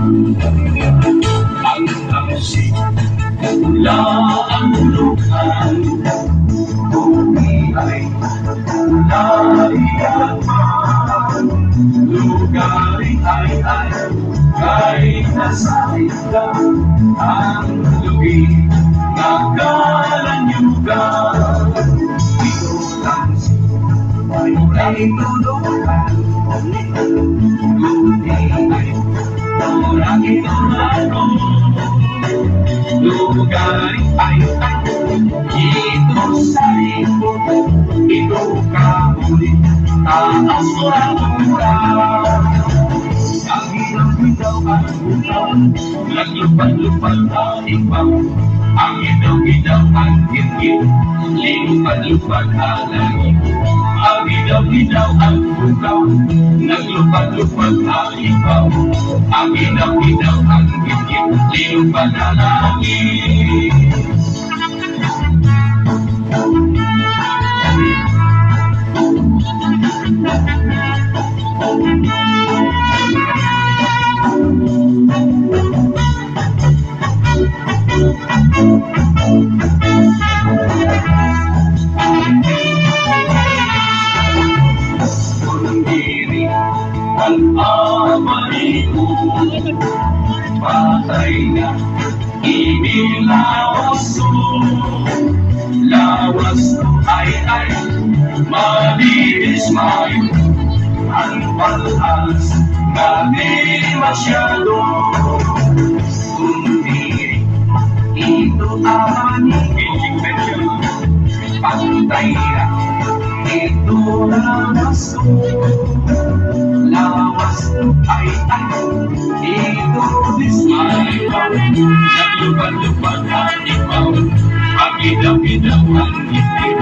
Ang tamsik, wala ang lukan. Bumi ay naiyaman. Lugaring ay kahit nasa isla. Ang lugi nagkalanyugan. Ito tamsik ay tulungan. Bumi ay orang ito laro. Lugaring ay ito sa likod. Ito kahuli taas mura-mura. Ang ilaw-ilaw at butaw, naglupad-lupad ang ibaw. Ang ilaw-ilaw at git-git, lipad-lupad ang langit. Ang ilaw-ilaw at butaw, naglupad-lupad ang ibaw. Ang ilaw-ilaw at git-git, lipad ang langit. Sundiri ang amaliku, patay na inilawas mo. Lawas ay malinis mayo. Ang palas na di masyado. Sundiri ito amaliku, patay na ito lawas mo. Lawas ay ito dismayo. Naglupad-lupad ang ibaw. Ang ilaw-ilaw ang itim,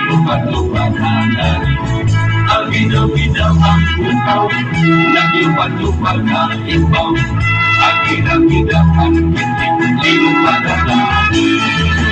lipad-lupad ang langit. Ang ilaw-ilaw ang butaw, naglupad-lupad ang ibaw. Ang ilaw-ilaw ang itim, lipad ang langit.